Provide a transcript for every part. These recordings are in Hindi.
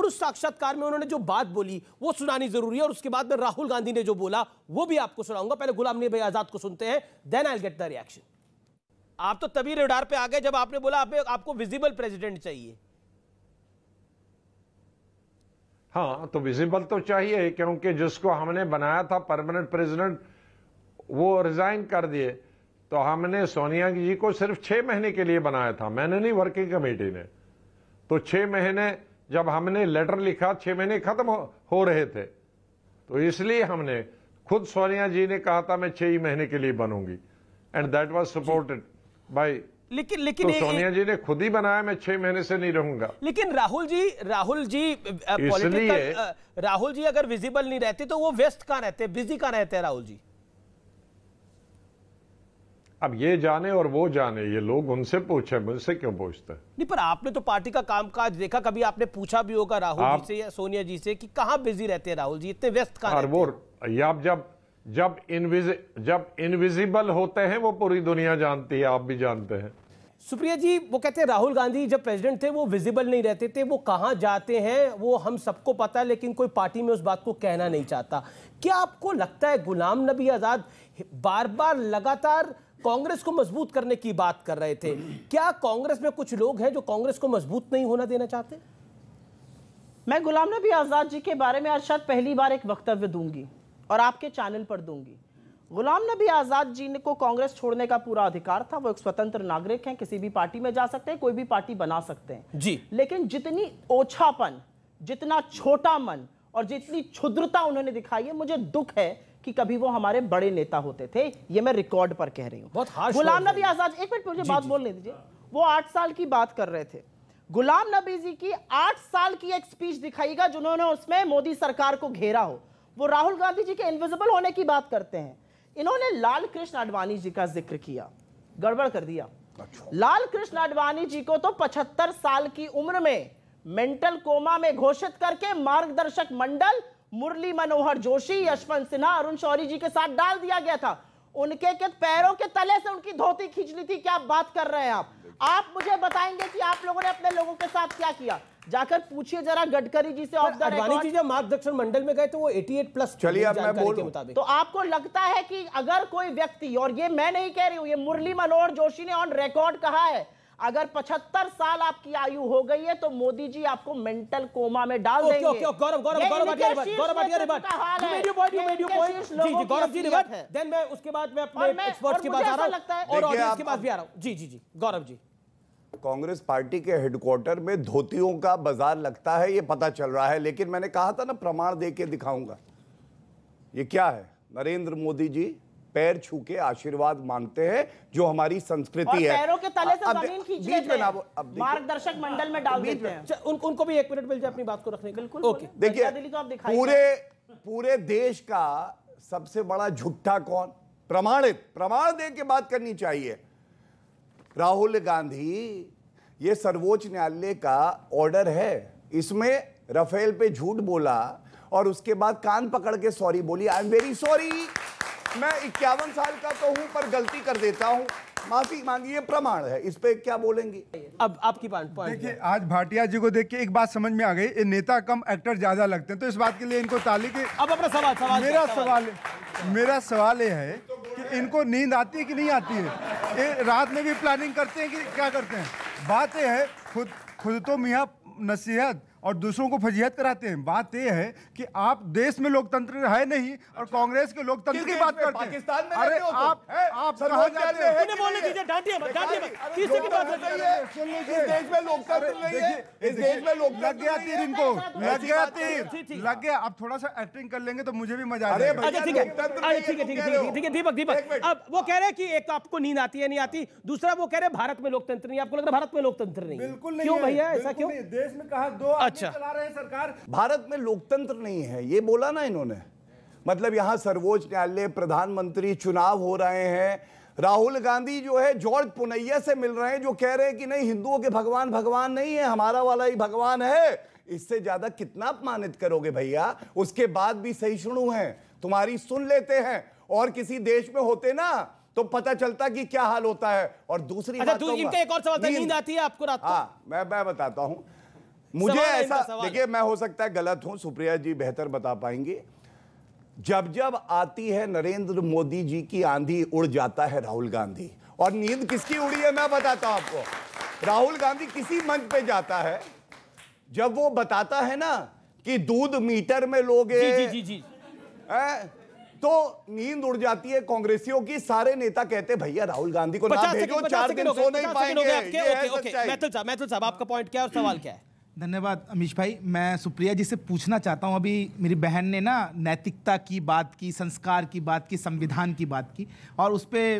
उस साक्षात्कार में उन्होंने जो बात बोली वो सुनानी जरूरी है, और उसके बाद में राहुल गांधी ने जो बोला वो भी आपको सुनाऊंगा। पहले गुलाम नबी आजाद को सुनते हैं, then I will get the reaction. आप तो तभी रडार पे आ गए जब आपने बोला आपको विजिबल प्रेसिडेंट चाहिए। हाँ, तो विजिबल तो चाहिए, क्योंकि जिसको हमने बनाया था परमानेंट प्रेसिडेंट वो रिजाइन कर दिए। तो हमने सोनिया जी को सिर्फ 6 महीने के लिए बनाया था, मैंने नहीं, वर्किंग कमेटी ने। तो 6 महीने जब हमने लेटर लिखा, 6 महीने खत्म हो रहे थे, तो इसलिए हमने खुद सोनिया जी ने कहा था मैं 6 ही महीने के लिए बनूंगी, and that was supported by. लेकिन तो सोनिया जी ने खुद ही बनाया मैं 6 महीने से नहीं रहूंगा। लेकिन राहुल जी अगर विजिबल नहीं रहते तो वो व्यस्त कहां रहते, बिजी कहां रहते हैं राहुल जी? अब ये जाने और वो जाने, ये लोग उनसे पूछे, मुझसे क्यों पूछते हैं? नहीं, पर आपने तो पार्टी का कामकाज देखा, कभी आपने पूछा भी होगा राहुल जी से या सोनिया जी से कि कहां बिजी रहते हैं राहुल जी, इतने व्यस्त कहां रहते हैं? आप जब इनविजिबल होते हैं वो पूरी दुनिया जानती है, आप भी जानते हैं। सुप्रिया जी, वो कहते हैं राहुल गांधी जब प्रेसिडेंट थे वो विजिबल नहीं रहते थे, वो कहां जाते हैं वो हम सबको पता है, लेकिन कोई पार्टी में उस बात को कहना नहीं चाहता। क्या आपको लगता है गुलाम नबी आजाद बार बार लगातार कांग्रेस को मजबूत करने की बात कर रहे थे? क्या कांग्रेस में कुछ लोग हैं जो कांग्रेस को मजबूत नहीं होना देना चाहते? मैं गुलाम नबी आजाद जी के बारे में आज शायद पहली बार एक वक्तव्य दूंगी और आपके चैनल पर दूंगी। गुलाम नबी आजाद जी को कांग्रेस छोड़ने का पूरा अधिकार था, वो एक स्वतंत्र नागरिक हैं, किसी भी पार्टी में जा सकते हैं, कोई भी पार्टी बना सकते हैं जी। लेकिन जितनी ओछापन, जितना छोटा मन और जितनी क्षुद्रता उन्होंने दिखाई है, मुझे दुख है कि कभी वो हमारे बड़े नेता होते थे। ये मैं रिकॉर्ड पर कह रही हूं। गुलाम नबी आजाद, एक मिनट मुझे बात बोलने दीजिए। वो 8 साल की बात कर रहे थे। गुलाम नबी जी की 8 साल की एक स्पीच दिखाइएगा जिन्होंने उसमें मोदी सरकार को घेरा हो। वो राहुल गांधी जी के इनविजिबल होने की बात करते हैं। इन्होंने लाल कृष्ण आडवाणी जी का जिक्र किया, गड़बड़ कर दिया। लाल कृष्ण आडवाणी जी को तो 75 साल की उम्र में मेंटल कोमा में घोषित करके मार्गदर्शक मंडल मुरली मनोहर जोशी, यशवंत सिन्हा, अरुण शौरी जी के साथ डाल दिया गया था। उनके के पैरों के तले से उनकी धोती खींच ली थी। क्या बात कर रहे हैं आप मुझे बताएंगे कि आप लोगों ने अपने लोगों के साथ क्या किया? जाकर पूछिए जरा गडकरी जी से। आडवाणी जी जब मार्गदर्शन मंडल में गए तो वो 88+ चलिए अब मैं बोल के मुताबिक। तो आपको लगता है कि अगर कोई व्यक्ति, और ये मैं नहीं कह रही हूं, ये मुरली मनोहर जोशी ने ऑन रिकॉर्ड कहा है, अगर 75 साल आपकी आयु हो गई है तो मोदी जी आपको मेंटल कोमा में डाल देंगे। गौरव जी रिवर्ट, देन मैं उसके बाद मैं अपने एक्सपर्ट्स के पास आ रहा हूं और ऑडियंस के पास भी आ रहा हूं। जी गौरव जी, कांग्रेस पार्टी के हेडक्वार्टर में धोतियों का बाजार लगता है, ये पता चल रहा है, लेकिन मैंने कहा था ना प्रमाण दे के दिखाऊंगा। ये क्या है? नरेंद्र मोदी जी पैर छू के आशीर्वाद मांगते हैं, जो हमारी संस्कृति है। पैरों के तले से जमीन खींच लेते हैं, मार्गदर्शक मंडल में डाल देते हैं। उनको भी 1 मिनट मिल जाए अपनी बात को रखने। बिल्कुल ओके। देखिए, पूरे देश का सबसे बड़ा झूठा कौन? प्रमाण दे के बात करनी चाहिए। राहुल गांधी, ये सर्वोच्च न्यायालय का ऑर्डर है, इसमें राफेल पे झूठ बोला और उसके बाद कान पकड़ के सॉरी बोली। आई एम वेरी सॉरी, मैं 51 साल का तो हूं पर गलती कर देता हूं, माफी मांगी। ये प्रमाण है, इस पे क्या बोलेंगे? अब आपकी पॉइंट देखिए, आज भाटिया जी को देख के एक बात समझ में आ गई, ये नेता कम एक्टर ज्यादा लगते हैं, तो इस बात के लिए इनको ताली के। अब अपना सवाल मेरा सवाल ये है कि इनको नींद आती है कि नहीं आती है? ये रात में भी प्लानिंग करते हैं कि क्या करते हैं? बात यह है, खुद तो मियाँ नसीहत और दूसरों को फजीहत कराते हैं। बात यह है कि आप देश में लोकतंत्र है नहीं और कांग्रेस के लोकतंत्र की बात करते हैं। पाकिस्तान में अरे आप कहां जाते हैं? बोलने दीजिए, डांटिए मत। किसी की बात सुन लीजिए, इस देश में लोकतंत्र नहीं है, इस देश में लोकतंत्र लग गया तीर इनको, लग गया तीर, लग गया। अब थोड़ा सा एक्टिंग कर लेंगे तो मुझे भी मजा आ जाएगा। अच्छा ठीक है दीपक, अब वो कह रहे हैं कि एक आपको नींद आती है नहीं आती, दूसरा वो कह रहे हैं भारत में लोकतंत्र नहीं। आपको लग रहा है भारत में लोकतंत्र नहीं? बिल्कुल नहीं। क्यों भैया, ऐसा क्यों? देश में कहा 2 अच्छा चला रहे हैं सरकार। भारत में लोकतंत्र नहीं है, ये बोला ना इन्होंने। मतलब यहां सर्वोच्च न्यायालय, प्रधानमंत्री, चुनाव हो रहे हैं। राहुल गांधी जो है जॉर्ज पुनैया से मिल रहे हैं, जो कह रहे हैं कि नहीं, हिंदुओं के भगवान भगवान नहीं है, हमारा वाला ही भगवान है। इससे ज्यादा कितना अपमानित करोगे भैया? उसके बाद भी सहिष्णु हैं, तुम्हारी सुन लेते हैं। और किसी देश में होते ना तो पता चलता कि क्या हाल होता है। और दूसरी बात, इनका एक और सवाल था, नींद आती है आपको रात को? हाँ, मैं बताता हूं। मुझे ऐसा, देखिए मैं हो सकता है गलत हूं, सुप्रिया जी बेहतर बता पाएंगे। जब जब आती है नरेंद्र मोदी जी की आंधी, उड़ जाता है राहुल गांधी। और नींद किसकी उड़ी है मैं बताता हूं आपको। राहुल गांधी किसी मंच पे जाता है, जब वो बताता है ना कि दूध मीटर में लोगे, जी। तो नींद उड़ जाती है कांग्रेसियों की। सारे नेता कहते हैं भैया राहुल गांधी को ना भेजो, 4 दिन सो नहीं पाएंगे। मैथुल साहब आपका पॉइंट क्या है और सवाल क्या है? धन्यवाद अमीश भाई। मैं सुप्रिया जी से पूछना चाहता हूं, अभी मेरी बहन ने ना नैतिकता की बात की, संस्कार की बात की, संविधान की बात की, और उस पर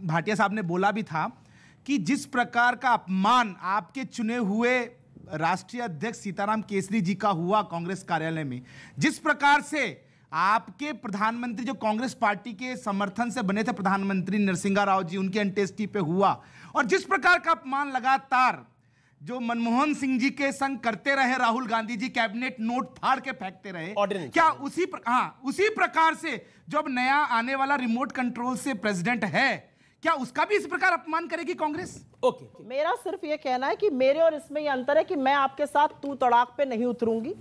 भाटिया साहब ने बोला भी था कि जिस प्रकार का अपमान आपके चुने हुए राष्ट्रीय अध्यक्ष सीताराम केसरी जी का हुआ कांग्रेस कार्यालय में, जिस प्रकार से आपके प्रधानमंत्री जो कांग्रेस पार्टी के समर्थन से बने थे प्रधानमंत्री नरसिंहा राव जी, उनकी अंत्येष्टि पे हुआ, और जिस प्रकार का अपमान लगातार जो मनमोहन सिंह जी के संग करते रहे राहुल गांधी जी, कैबिनेट नोट फाड़ के फेंकते रहे, क्या उसी प्रकार से जो अब नया आने वाला रिमोट कंट्रोल से प्रेसिडेंट है, क्या उसका भी इस प्रकार अपमान करेगी कांग्रेस? ओके, मेरा सिर्फ ये कहना है कि मेरे और इसमें ये अंतर है कि मैं आपके साथ तू तड़ाक पे नहीं उतरूंगी।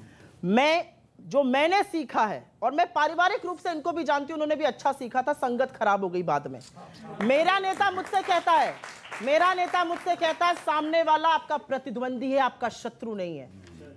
जो मैंने सीखा है, और मैं पारिवारिक रूप से इनको भी जानती हूं, उन्होंने भी अच्छा सीखा था, संगत खराब हो गई बाद में। मेरा नेता मुझसे कहता है सामने वाला आपका प्रतिद्वंदी है, आपका शत्रु नहीं है।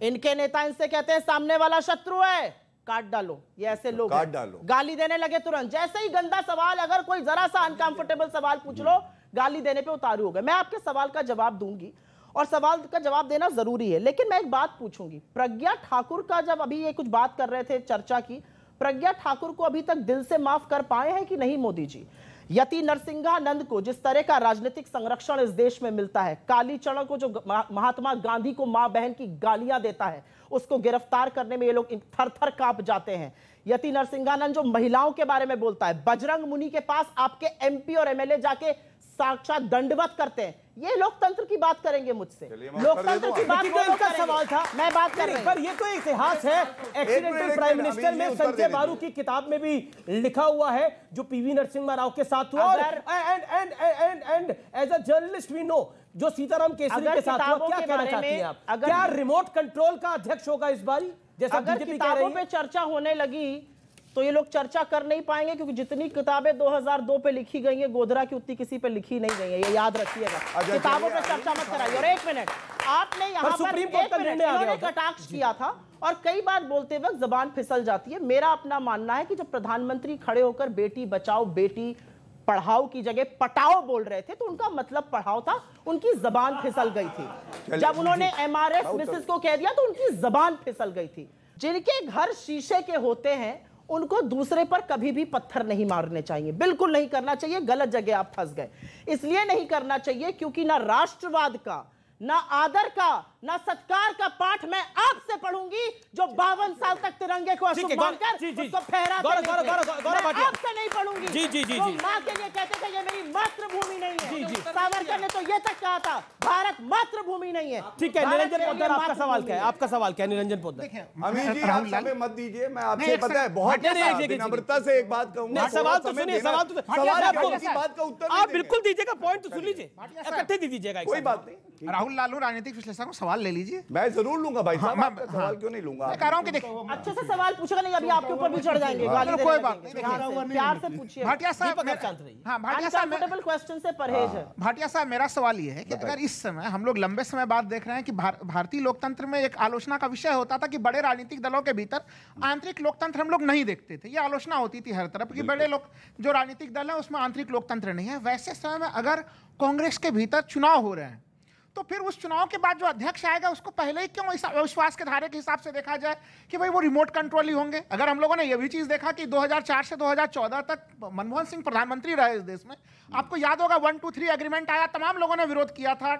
इनके नेता इनसे कहते हैं सामने वाला शत्रु है, काट डालो। ये ऐसे लोग काट डालो, गाली देने लगे तुरंत। जैसे ही गंदा सवाल, अगर कोई जरा सा अनकंफर्टेबल सवाल पूछ लो, गाली देने पे उतारू हो गए। मैं आपके सवाल का जवाब दूंगी, और सवाल का जवाब देना जरूरी है, लेकिन मैं एक बात पूछूंगी। प्रज्ञा ठाकुर का, जब अभी ये कुछ बात कर रहे थे चर्चा की, प्रज्ञा ठाकुर को अभी तक दिल से माफ कर पाए हैं कि नहीं मोदी जी? यति नरसिंहानंद को जिस तरह का राजनीतिक संरक्षण इस देश में मिलता है, कालीचरण को जो महात्मा गांधी को मां बहन की गालियां देता है, उसको गिरफ्तार करने में ये लोग थर थर कांप जाते हैं। यति नरसिंहानंद जो महिलाओं के बारे में बोलता है, बजरंग मुनि के पास आपके एमपी और एमएलए जाके साक्षात दंडवत करते हैं। ये लोकतंत्र की बात करेंगे मुझसे, लोकतंत्र की बात का सवाल था, मैं बात कर रही हूं। पर ये तो इतिहास है। एक्सीडेंटल प्राइम मिनिस्टर में संजय बारू की किताब में भी लिखा हुआ है जो पीवी नरसिम्हा राव के साथ हुआ। And as a journalist we know जो सीताराम केसरी के साथ हुआ। क्या कहना चाहती हैं आप? क्या रिमोट कंट्रोल का अध्यक्ष होगा इस बारी, जैसा बीजेपी कह रही है? किताबों पे चर्चा होने लगी तो ये लोग चर्चा कर नहीं पाएंगे, क्योंकि जितनी किताबें 2002 पे लिखी गई है गोधरा की, उतनी किसी पे लिखी नहीं गई है, ये याद रखिएगा। किताबों पे चर्चा मत कराइए। और एक मिनट, आपने यहाँ पर कटाक्ष किया था, और कई बार बोलते वक्त जबान फिसल जाती है। मेरा अपना मानना है कि जब प्रधानमंत्री खड़े होकर बेटी बचाओ बेटी पढ़ाओ की जगह पटाओ बोल रहे थे, तो उनका मतलब पढ़ाओ था, उनकी जबान फिसल गई थी। जब उन्होंने MRS मिसेस को कह दिया तो उनकी जबान फिसल गई थी। जिनके घर शीशे के होते हैं उनको दूसरे पर कभी भी पत्थर नहीं मारने चाहिए, बिल्कुल नहीं करना चाहिए। गलत जगह आप फंस गए। इसलिए नहीं करना चाहिए क्योंकि ना राष्ट्रवाद का, ना आदर का, ना सत्कार का पाठ मैं आपसे पढ़ूंगी, जो 52 साल तक तिरंगे को अशुभ मानकर उसको फहराते हैं। आपसे नहीं पढ़ूंगी। तो मां के लिए कहते थे ये मेरी मातृभूमि नहीं है। सावरकर ने तो ये तक कहा था भारत मातृभूमि नहीं है। ठीक है, निरंजन पोद्दार आपका सवाल क्या है? आपका सवाल क्या है निरंजन पोद्दार? अमीश जी आप समय मत दीजिए, मैं आपसे पता है बहुत विनम्रता से एक बात कहूंगा। सवाल तो सुनिए, सवाल की बात का उत्तर आप बिल्कुल दीजिएगा, पॉइंट तो सुन लीजिए, इकट्ठे दे दीजिएगा। कोई बात नहीं, राहुल लालू राजनीतिक विश्लेषक को सवाल ले लीजिए। मैं जरूर लूंगा भाई साहब, आपका सवाल क्यों नहीं लूंगा? मैं कह रहा हूं कि देखो अच्छे से सवाल पूछेगा नहीं, अभी आपके ऊपर भी चढ़ जाएंगे गाली। कोई बात नहीं, प्यार से पूछिए। भाटिया साहब, हां भाटिया साहब, कंफर्टेबल क्वेश्चन से परहेज है। भाटिया साहब, मेरा सवाल ये है कि अगर इस समय हम लोग लंबे समय बाद देख रहे हैं कि भारतीय लोकतंत्र में एक आलोचना का विषय होता था कि बड़े राजनीतिक दलों के भीतर आंतरिक लोकतंत्र हम लोग नहीं देखते थे, ये आलोचना होती थी हर तरफ कि बड़े लोग जो राजनीतिक दल है उसमें आंतरिक लोकतंत्र नहीं है। वैसे समय में अगर कांग्रेस के भीतर चुनाव हो रहे हैं तो फिर उस चुनाव के बाद जो अध्यक्ष आएगा उसको पहले ही क्यों इस अविश्वास के धारे के हिसाब से देखा जाए कि भाई वो रिमोट कंट्रोल ही होंगे? अगर हम लोगों ने यह भी चीज देखा कि 2004 से 2014 तक मनमोहन सिंह प्रधानमंत्री रहे इस देश में, आपको याद होगा 1, 2, 3 एग्रीमेंट आया, तमाम लोगों ने विरोध किया था,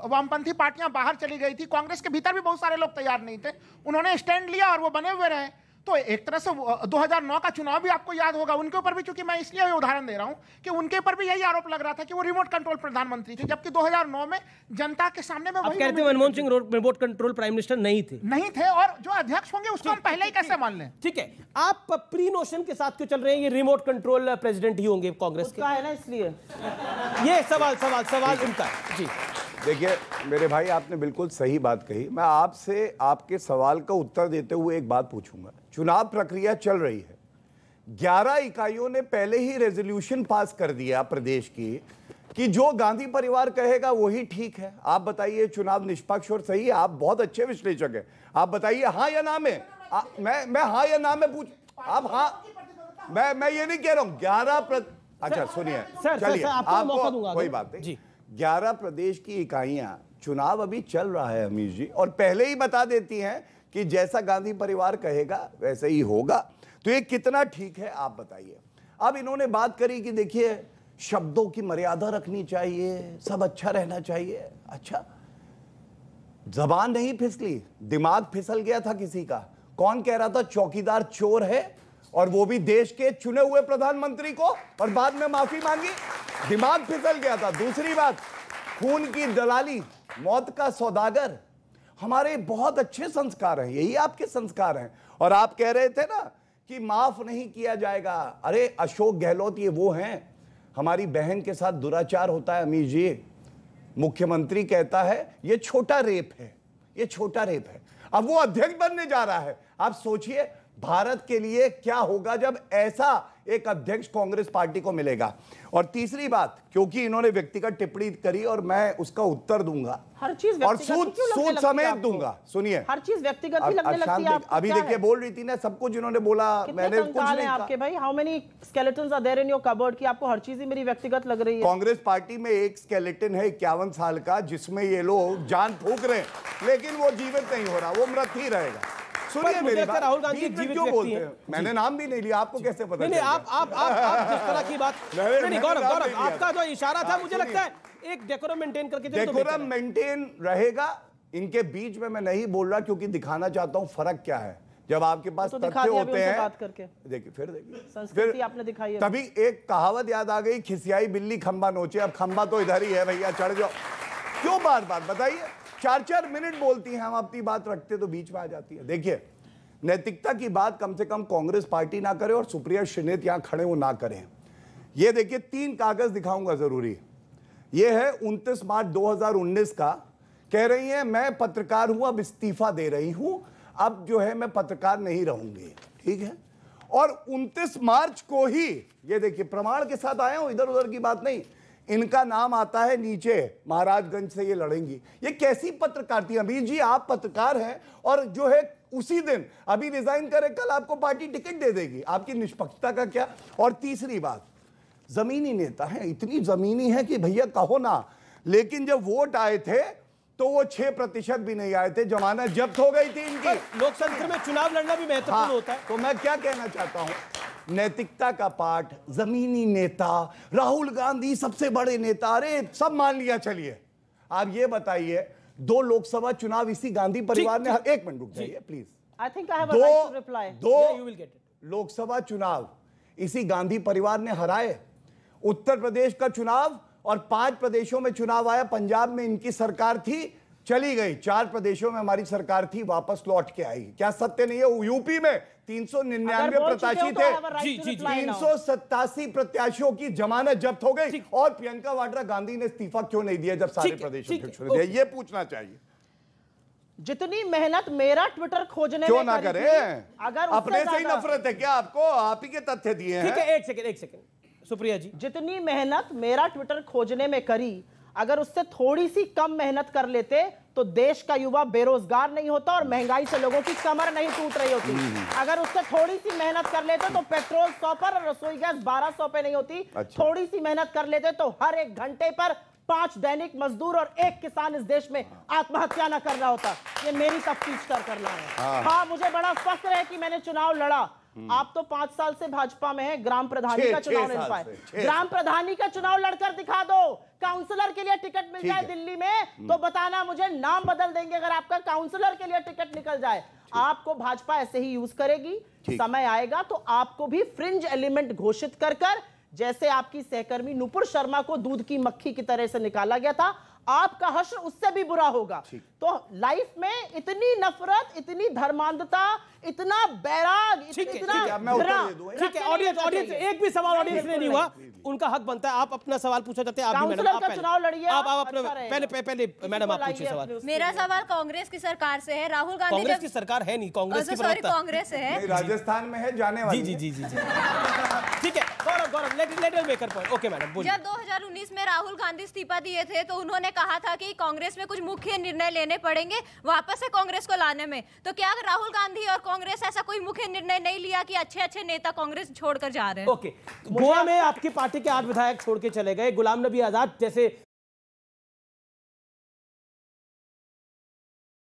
वामपंथी पार्टियां बाहर चली गई थी, कांग्रेस के भीतर भी बहुत सारे लोग तैयार नहीं थे, उन्होंने स्टैंड लिया और वो बने हुए रहे। तो एक तरह से 2009 का चुनाव भी आपको याद होगा, उनके ऊपर भी, चूंकि मैं इसलिए उदाहरण दे रहा हूं कि उनके ऊपर भी यही आरोप लग रहा था कि वो रिमोट कंट्रोल प्रधानमंत्री थे, जबकि 2009 में जनता के सामने में आप कहते हैं Manmohan Singh remote control prime minister नहीं थे, और जो अध्यक्ष होंगे उसको हम पहले ही कैसे मान लें? ठीक है, आप प्री नोशन के साथ क्यों चल रहे हैं? ये रिमोट कंट्रोल प्रेसिडेंट ही होंगे कांग्रेस के, है ना, इसलिए ये सवाल उनका है जी। देखिए मेरे भाई, आपने बिल्कुल सही बात कही। मैं आपसे आपके सवाल का उत्तर देते हुए एक बात पूछूंगा। चुनाव प्रक्रिया चल रही है, 11 इकाइयों ने पहले ही रेजोल्यूशन पास कर दिया प्रदेश की कि जो गांधी परिवार कहेगा वही ठीक है। आप बताइए चुनाव निष्पक्ष और सही है? आप बहुत अच्छे विश्लेषक हैं, आप बताइए हाँ या ना में। मैं हाँ या ना में पूछ, आप हाँ, मैं ये नहीं कह रहा हूं। अच्छा सुनिए, चलिए आपको कोई बात नहीं। 11 प्रदेश की इकाइयां, चुनाव अभी चल रहा है अमीश जी, और पहले ही बता देती हैं कि जैसा गांधी परिवार कहेगा वैसे ही होगा। तो ये कितना ठीक है आप बताइए। अब इन्होंने बात करी कि देखिए शब्दों की मर्यादा रखनी चाहिए, सब अच्छा रहना चाहिए। अच्छा, जबान नहीं फिसली, दिमाग फिसल गया था किसी का। कौन कह रहा था चौकीदार चोर है, और वो भी देश के चुने हुए प्रधानमंत्री को, और बाद में माफी मांगी? दिमाग फिसल गया था। दूसरी बात, खून की दलाली, मौत का सौदागर। हमारे बहुत अच्छे संस्कार हैं, यही आपके संस्कार हैं। और आप कह रहे थे ना कि माफ नहीं किया जाएगा। अरे अशोक गहलोत ये वो हैं, हमारी बहन के साथ दुराचार होता है अमीश जी, मुख्यमंत्री कहता है ये छोटा रेप है, ये छोटा रेप है। अब वो अध्यक्ष बनने जा रहा है। आप सोचिए भारत के लिए क्या होगा जब ऐसा एक अध्यक्ष कांग्रेस पार्टी को मिलेगा। और तीसरी बात, क्योंकि इन्होंने व्यक्तिगत टिप्पणी करी और मैं उसका उत्तर दूंगा, हर चीज और सूद समेत दूंगा। सुनिए, हर चीज व्यक्तिगत ही लगने लगती है आपको। अभी देखिए बोल रही थी ना, सब कुछ इन्होंने बोला, मैंने कुछ नहीं कहा। आपके भाई, how many skeletons are there in your cupboard कि आपको हर चीज ही मेरी व्यक्तिगत लग रही है? कांग्रेस पार्टी में एक स्केलेटन है 51 साल का, जिसमें ये लोग जान फूंक रहे हैं, लेकिन वो जीवित नहीं हो रहा, वो मृत ही रहेगा। सुनिए मेरी बात, राहुल गांधी जीवित क्यों बोलते हैं? मैंने नाम भी नहीं लिया, आपको कैसे पता? नहीं, आप जिस तरह की बात, नहीं गौरव, आपका जो इशारा था मुझे लगता है एक डेकोरम मेंटेन करके डेकोरम मेंटेन रहेगा। इनके बीच में मैं नहीं बोल रहा, क्योंकि दिखाना चाहता हूं फर्क क्या है। जब आपके पास तथ्य होते हैं, देखिए संस्कृति आपने दिखाई है। तभी एक कहावत याद आ गई, खिसियाई बिल्ली खंबा नोचे। अब खंबा तो इधर ही है भैया, चढ़ जाओ। क्यों बार बार बताइए? 4-4 मिनट बोलती हैं, हम अपनी बात रखते तो बीच में आ जाती है। देखिए, नैतिकता की बात कम से कम कांग्रेस पार्टी ना करे, और सुप्रिया श्रीनेत यहां खड़े वो ना करें। ये देखिए 3 कागज दिखाऊंगा जरूरी। ये है 29 मार्च 2019 का। कह रही हैं मैं पत्रकार हूं, अब इस्तीफा दे रही हूं, अब जो है मैं पत्रकार नहीं रहूंगी। ठीक है, और 29 मार्च को ही, ये देखिए प्रमाण के साथ आए हूं, इधर उधर की बात नहीं, इनका नाम आता है नीचे, महाराजगंज से ये लड़ेंगी। ये कैसी पत्रकार थी अमीर जी? आप पत्रकार हैं, और जो है उसी दिन अभी रिजाइन करे, कल आपको पार्टी टिकट दे देगी। आपकी निष्पक्षता का क्या? और तीसरी बात, जमीनी नेता है, इतनी जमीनी है कि भैया कहो ना, लेकिन जब वोट आए थे तो वो 6% भी नहीं आए थे, जमानत जब्त हो गई थी इनकी। लोकतंत्र में चुनाव लड़ना भी महत्वपूर्ण होता है। तो मैं क्या कहना चाहता हूं, नैतिकता का पाठ, जमीनी नेता, राहुल गांधी सबसे बड़े नेता, अरे सब मान लिया। चलिए आप ये बताइए, 2 लोकसभा चुनाव इसी गांधी परिवार ने, 1 मिनट रुक जाइए please. I think I have a right to reply. 2 Lok Sabha चुनाव इसी गांधी परिवार ने हराए। उत्तर प्रदेश का चुनाव और 5 प्रदेशों में चुनाव आया। पंजाब में इनकी सरकार थी, चली गई। 4 प्रदेशों में हमारी सरकार थी, वापस लौट के आई। क्या सत्य नहीं है? यूपी में 399 प्रत्याशी थे, 387 प्रत्याशियों की जमानत जब्त हो गई। और प्रियंका वाड्रा गांधी ने इस्तीफा क्यों नहीं दिया जब सारे प्रदेश अध्यक्षों ने दिया? ये पूछना चाहिए। जितनी मेहनत मेरा ट्विटर खोजने क्यों में ना करी करें? अगर अपने से ही नफरत है क्या आपको? आप ही के तथ्य दिए हैं। ठीक है, एक सेकंड सुप्रिया जी, जितनी मेहनत मेरा ट्विटर खोजने में करी, अगर उससे थोड़ी सी कम मेहनत कर लेते तो देश का युवा बेरोजगार नहीं होता और महंगाई से लोगों की कमर नहीं टूट रही होती। अगर उससे थोड़ी सी मेहनत कर लेते तो पेट्रोल 100 पर और रसोई गैस 1200 पे नहीं होती। अच्छा। थोड़ी सी मेहनत कर लेते तो हर 1 घंटे पर 5 दैनिक मजदूर और 1 किसान इस देश में आत्महत्या न कर रहा होता। ये मेरी तफ्तीश कर करना है। हाँ, मुझे बड़ा फख्र है कि मैंने चुनाव लड़ा। आप तो 5 साल से भाजपा में हैं, ग्राम प्रधानी का चुनाव नहीं पाए। ग्राम प्रधानी का चुनाव लड़कर दिखा दो। काउंसलर के लिए टिकट मिल जाए दिल्ली में तो बताना, मुझे नाम बदल देंगे अगर आपका काउंसलर के लिए टिकट निकल जाए। आपको भाजपा ऐसे ही यूज करेगी। समय आएगा तो आपको भी फ्रिंज एलिमेंट घोषित कर कर, जैसे आपकी सहकर्मी नुपुर शर्मा को दूध की मक्खी की तरह से निकाला गया था, आपका हश्र उससे भी बुरा होगा। तो लाइफ में इतनी नफरत, इतनी धर्मांधता, इतना बैराग, ठीक है। ऑडियंस एक भी सवाल ऑडियंस ने नहीं हुआ, उनका हक बनता है। आप अपना सवाल पूछना चाहते हैं, आप भी मैडम, आप चुनाव लड़िए, आप अपने पहले मैडम आप पूछिए सवाल। मेरा सवाल कांग्रेस की सरकार से है। राहुल गांधी, कांग्रेस की सरकार है नहीं, कांग्रेस की कांग्रेस से है, राजस्थान में है, जाने वाली। जी जी जी जी ठीक है। Gaurav let me make a point. Okay madam बोलिए। जब 2019 में राहुल गांधी इस्तीफा दिए थे तो उन्होंने कहा था कि कांग्रेस में कुछ मुख्य निर्णय लेने पड़ेंगे वापस से कांग्रेस को लाने में। तो क्या राहुल गांधी और कांग्रेस ऐसा कोई मुख्य निर्णय नहीं लिया कि अच्छे अच्छे नेता कांग्रेस छोड़कर जा रहे हैं? ओके, गोवा में आपकी पार्टी के 8 विधायक छोड़ के चले गए। गुलाम नबी आजाद जैसे